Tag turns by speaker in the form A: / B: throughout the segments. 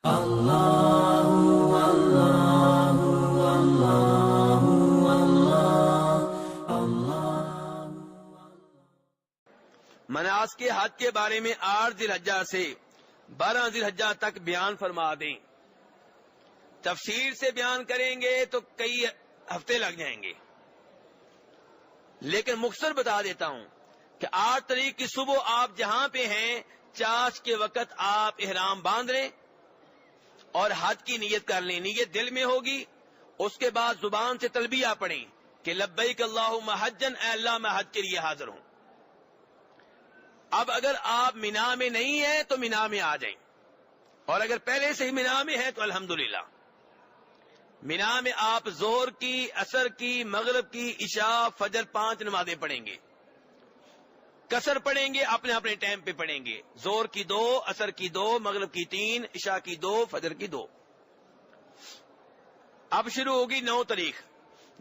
A: مناسک کے حج کے بارے میں 8 ذی الحجہ سے 12 ذی الحجہ تک بیان فرما دیں. تفصیل سے بیان کریں گے تو کئی ہفتے لگ جائیں گے، لیکن مختصر بتا دیتا ہوں کہ 8 تاریخ کی صبح آپ جہاں پہ ہیں چاش کے وقت آپ احرام باندھ لیں اور حج کی نیت کر لیں. نیت دل میں ہوگی، اس کے بعد زبان سے تلبیہ پڑھیں کہ لبیک اللہم حجن، اے اللہ میں حج کے لیے حاضر ہوں. اب اگر آپ مینا میں نہیں ہیں تو مینا میں آ جائیں، اور اگر پہلے سے ہی مینا میں ہیں تو الحمدللہ. مینا میں آپ ظہر کی، عصر کی، مغرب کی، عشاء، فجر 5 نمازیں پڑھیں گے. قصر پڑھیں گے اپنے اپنے ٹائم پہ پڑھیں گے. ظہر کی 2، عصر کی 2، مغرب کی 3، عشاء کی 2، فجر کی 2. اب شروع ہوگی 9 تاریخ.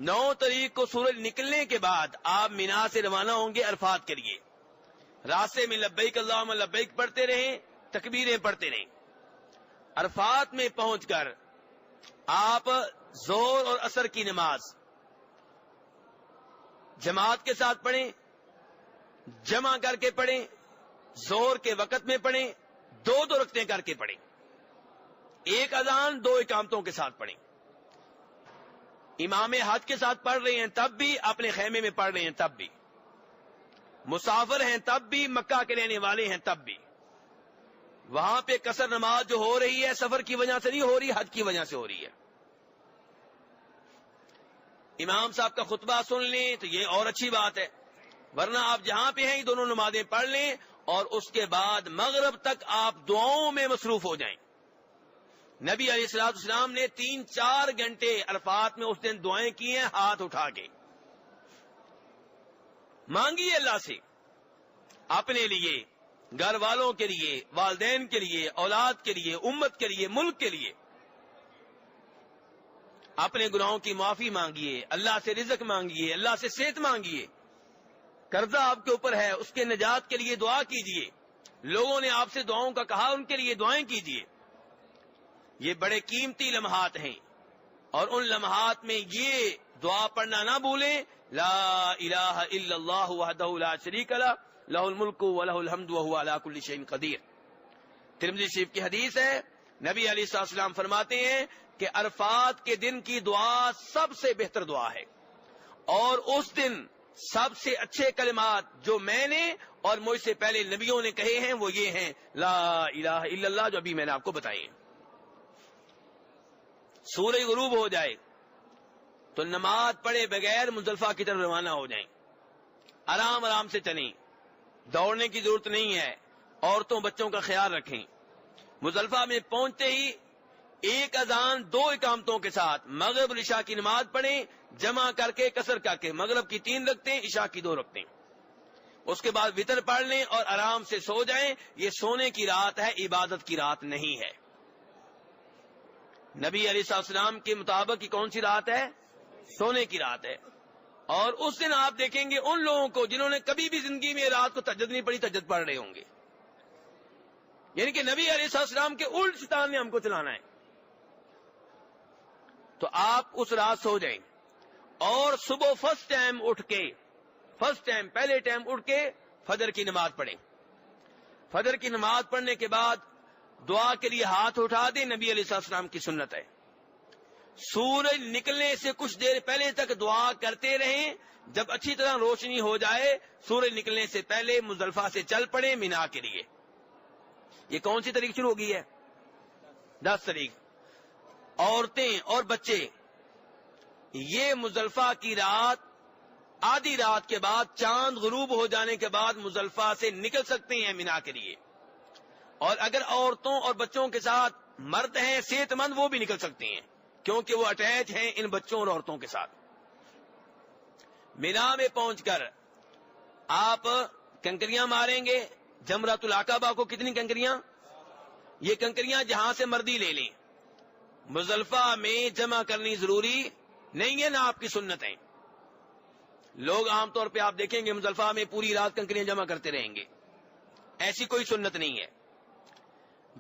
A: 9 تاریخ کو سورج نکلنے کے بعد آپ مینا سے روانہ ہوں گے عرفات کے لیے. راستے میں لبیک اللہم لبیک پڑھتے رہیں، تکبیریں پڑھتے رہیں. عرفات میں پہنچ کر آپ ظہر اور عصر کی نماز جماعت کے ساتھ پڑھیں، جمع کر کے پڑھیں. ظہر کے وقت میں پڑھیں، 2 رکعتیں کر کے پڑھیں. 1 اذان 2 اقامتوں کے ساتھ پڑھیں. امام حج کے ساتھ پڑھ رہے ہیں تب بھی، اپنے خیمے میں پڑھ رہے ہیں تب بھی، مسافر ہیں تب بھی، مکہ کے رہنے والے ہیں تب بھی. وہاں پہ قصر نماز جو ہو رہی ہے سفر کی وجہ سے نہیں ہو رہی، حج کی وجہ سے ہو رہی ہے. امام صاحب کا خطبہ سن لیں تو یہ اور اچھی بات ہے، ورنہ آپ جہاں پہ ہیں یہ دونوں نمازیں پڑھ لیں اور اس کے بعد مغرب تک آپ دعاؤں میں مصروف ہو جائیں. نبی علیہ الصلوۃ والسلام نے 3-4 گھنٹے عرفات میں اس دن دعائیں کی ہیں ہاتھ اٹھا کے. مانگیے اللہ سے، اپنے لیے، گھر والوں کے لیے، والدین کے لیے، اولاد کے لیے، امت کے لیے، ملک کے لیے. اپنے گناہوں کی معافی مانگیے، اللہ سے رزق مانگیے، اللہ سے صحت مانگیے. قرضہ آپ کے اوپر ہے اس کے نجات کے لیے دعا کیجیے. لوگوں نے آپ سے دعاؤں کا کہا، ان کے لیے دعائیں کیجیے. یہ بڑے قیمتی لمحات ہیں، اور ان لمحات میں یہ دعا پڑھنا نہ بھولیں، لا الہ الا اللہ وحدہ لا شریک لہ لہ الملک ولہ الحمد وہو علی کل شیء قدیر. ترمذی شریف کی حدیث ہے، نبی علیہ الصلوۃ والسلام فرماتے ہیں کہ عرفات کے دن کی دعا سب سے بہتر دعا ہے، اور اس دن سب سے اچھے کلمات جو میں نے اور مجھ سے پہلے نبیوں نے کہے ہیں وہ یہ ہیں، لا الہ الا اللہ، جو ابھی میں نے آپ کو بتائے. سورج غروب ہو جائے تو نماز پڑھے بغیر مزدلفہ کی طرف روانہ ہو جائیں. آرام آرام سے چلیں، دوڑنے کی ضرورت نہیں ہے. عورتوں بچوں کا خیال رکھیں. مزدلفہ میں پہنچتے ہی 1 اذان 2 اقامتوں کے ساتھ مغرب عشاء کی نماز پڑھیں، جمع کر کے قصر کر کے. مغرب کی 3 رکعتیں، عشاء کی 2 رکعتیں. اس کے بعد وتر پڑھ لیں اور آرام سے سو جائیں. یہ سونے کی رات ہے، عبادت کی رات نہیں ہے. نبی علیہ السلام کے مطابق یہ کون سی رات ہے؟ سونے کی رات ہے. اور اس دن آپ دیکھیں گے ان لوگوں کو جنہوں نے کبھی بھی زندگی میں رات کو تہجد نہیں پڑھی، تہجد پڑھ رہے ہوں گے. یعنی کہ نبی علیہ السلام کے الٹ شیطان نے ہم کو چلانا ہے. تو آپ اس رات سو جائیں، اور صبح فرسٹ ٹائم اٹھ کے، پہلے ٹائم اٹھ کے فجر کی نماز پڑھیں. فجر کی نماز پڑھنے کے بعد دعا کے لیے ہاتھ اٹھا دیں، نبی علیہ السلام کی سنت ہے. سورج نکلنے سے کچھ دیر پہلے تک دعا کرتے رہیں. جب اچھی طرح روشنی ہو جائے سورج نکلنے سے پہلے مزدلفہ سے چل پڑیں مینا کے لیے. یہ کون سی تاریخ شروع ہوگی ہے؟ 10 تاریخ. عورتیں اور بچے یہ مزدلفہ کی رات، آدھی رات کے بعد چاند غروب ہو جانے کے بعد مزدلفہ سے نکل سکتے ہیں مینا کے لیے. اور اگر عورتوں اور بچوں کے ساتھ مرد ہیں صحت مند، وہ بھی نکل سکتے ہیں، کیونکہ وہ اٹیچ ہیں ان بچوں اور عورتوں کے ساتھ. مینا میں پہنچ کر آپ کنکریاں ماریں گے. جمرۃ العقبہ کو کتنی کنکریاں؟ یہ کنکریاں جہاں سے مردی لے لیں. مزدلفہ میں جمع کرنی ضروری نہیں ہے، نہ آپ کی سنت ہے. لوگ عام طور پہ آپ دیکھیں گے مزدلفہ میں پوری رات کنکریاں جمع کرتے رہیں گے، ایسی کوئی سنت نہیں ہے.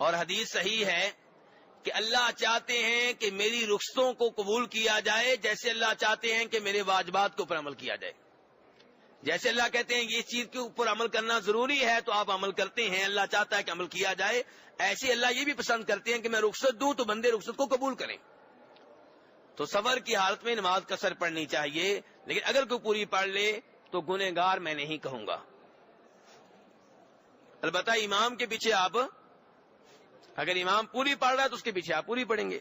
A: اور حدیث صحیح ہے کہ اللہ چاہتے ہیں کہ میری رخصتوں کو قبول کیا جائے جیسے اللہ چاہتے ہیں کہ میرے واجبات کے اوپر عمل کیا جائے. جیسے اللہ کہتے ہیں کہ اس چیز کے اوپر عمل کرنا ضروری ہے تو آپ عمل کرتے ہیں, اللہ چاہتا ہے کہ عمل کیا جائے. ایسے اللہ یہ بھی پسند کرتے ہیں کہ میں رخصت دوں تو بندے رخصت کو قبول کریں. تو سفر کی حالت میں نماز قصر پڑھنی چاہیے, لیکن اگر کوئی پوری پڑھ لے تو گنہگار میں نہیں کہوں گا. البتہ امام کے پیچھے آپ, اگر امام پوری پڑھ رہا ہے تو اس کے پیچھے آپ پوری پڑھیں گے.